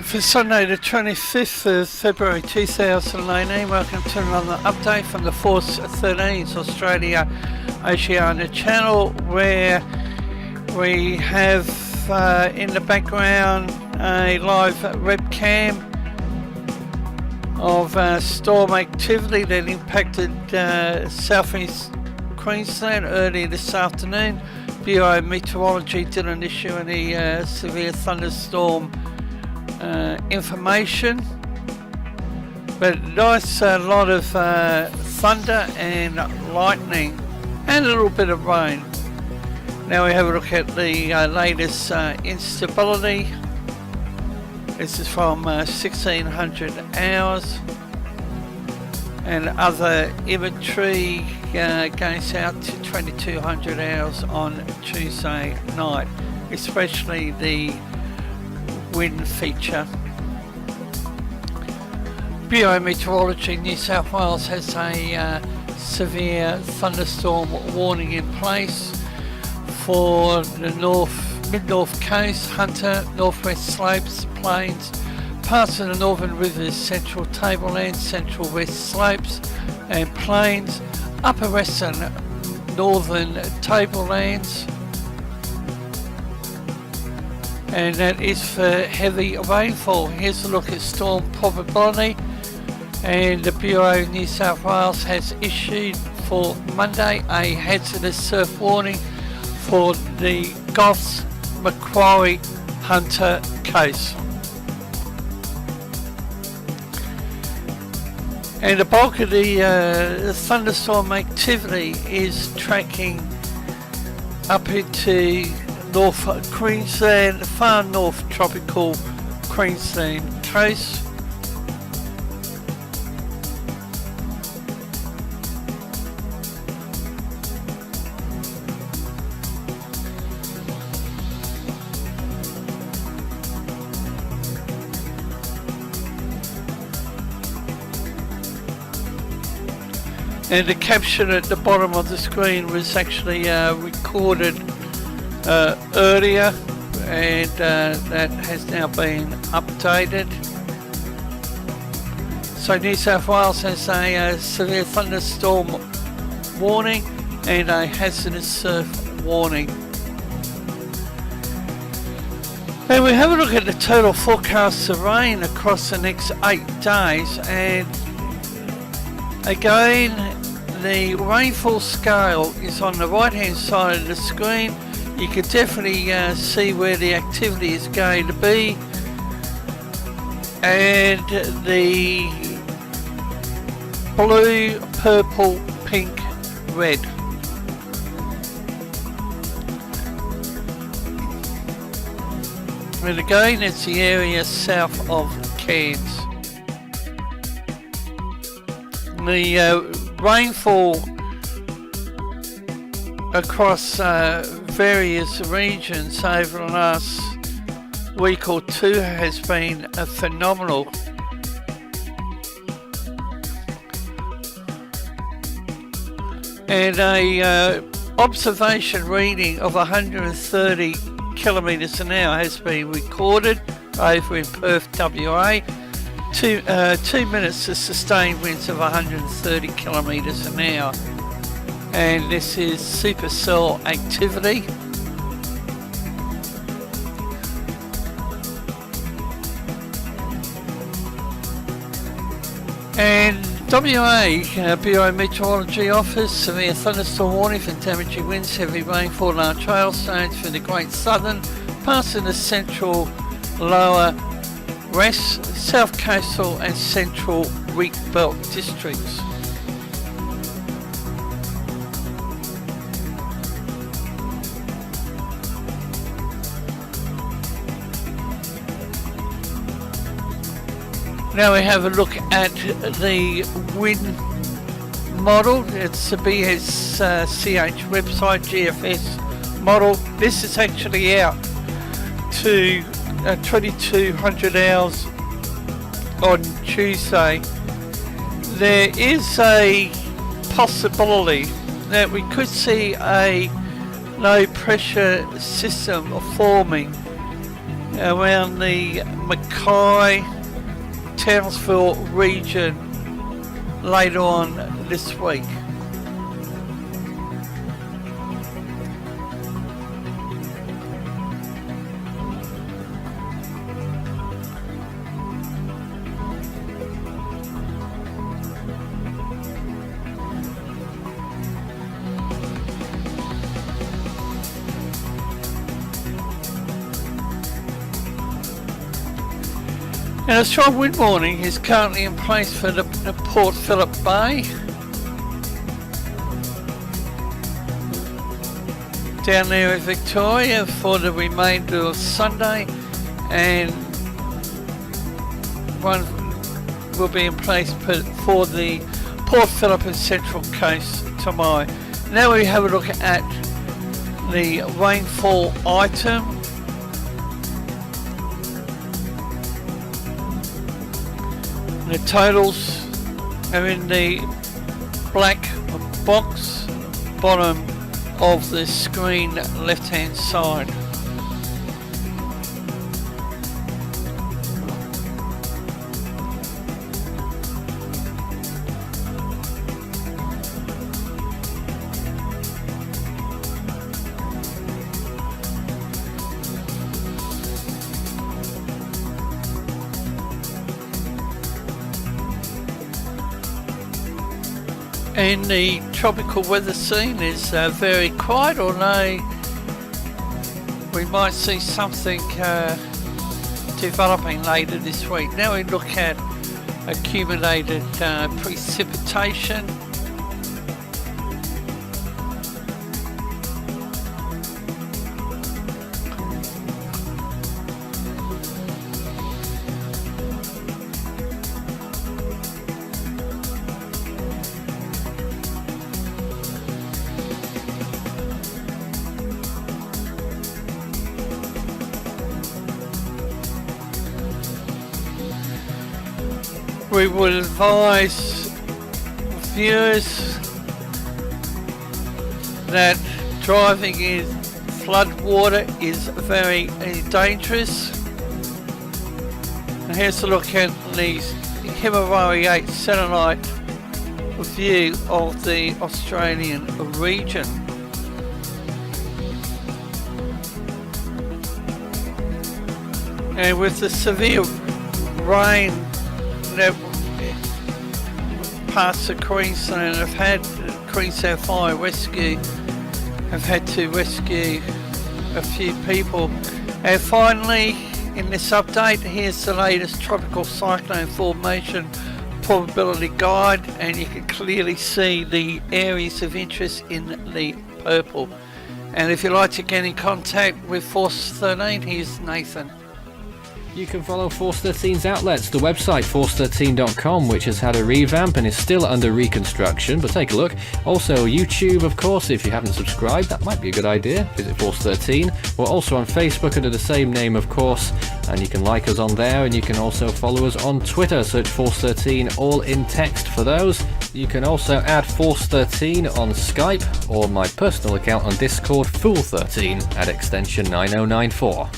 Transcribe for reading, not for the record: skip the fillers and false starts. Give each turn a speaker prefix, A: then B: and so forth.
A: For Sunday the 25th of February 2018, welcome to another update from the Force 13's Australia Oceania channel, where we have in the background a live webcam of storm activity that impacted southeast Queensland earlier this afternoon. Bureau of Meteorology didn't issue any severe thunderstorm information, but nice lot of thunder and lightning and a little bit of rain. Now we have a look at the latest instability. This is from 1600 hours, and other imagery goes out to 2200 hours on Tuesday night, especially the wind feature. Bureau of Meteorology New South Wales has a severe thunderstorm warning in place for the mid-north coast, Hunter, northwest slopes, plains, parts of the northern rivers, central tablelands, central west slopes and plains, upper western northern tablelands, and that is for heavy rainfall. Here's a look at storm probability, and the Bureau of New South Wales has issued for Monday a hazardous surf warning for the Goths, Macquarie, Hunter coast. And the bulk of the thunderstorm activity is tracking up into North Queensland, far north tropical Queensland coast. And the caption at the bottom of the screen was actually recorded earlier, and that has now been updated. So New South Wales has a severe thunderstorm warning and a hazardous surf warning. And we have a look at the total forecast of rain across the next 8 days, and again the rainfall scale is on the right hand side of the screen. You can definitely see where the activity is going to be, and the blue, purple, pink, red. And again, it's the area south of Cairns. The rainfall across various regions over the last week or two has been phenomenal. And a observation reading of 130 kilometres an hour has been recorded over in Perth, WA. 2 minutes of sustained winds of 130 kilometres an hour, and this is supercell activity. And WA Bureau of Meteorology offers severe thunderstorm warning for damaging winds, heavy rainfall, large hailstones for the Great Southern, parts of the central, lower west, south coastal and central wheat belt districts. Now we have a look at the wind model. It's the BSCH website, GFS model. This is actually out to 2200 hours on Tuesday. There is a possibility that we could see a low pressure system forming around the Mackay, Townsville region later on this week. And a strong wind warning is currently in place for the Port Phillip Bay. Down there in Victoria for the remainder of Sunday, and one will be in place for the Port Phillip and Central Coast tomorrow. Now we have a look at the rainfall item. The totals are in the black box bottom of the screen left hand side. And the tropical weather scene is very quiet, although we might see something developing later this week. Now we look at accumulated precipitation. We would advise viewers that driving in flood water is very dangerous. And here's a look at the Himalaya 8 satellite view of the Australian region. And with the severe rain that parts of Queensland have had, Queensland Fire Rescue have had to rescue a few people. And finally, in this update, here's the latest tropical cyclone formation probability guide, and you can clearly see the areas of interest in the purple. And if you'd like to get in contact with Force 13, here's Nathan.
B: You can follow Force 13's outlets, the website force13.com, which has had a revamp and is still under reconstruction, but take a look. Also YouTube, of course, if you haven't subscribed, that might be a good idea. Visit Force 13. We're also on Facebook under the same name, of course, and you can like us on there, and you can also follow us on Twitter. Search Force 13, all in text for those. You can also add Force 13 on Skype or my personal account on Discord, Fool13, at extension 9094.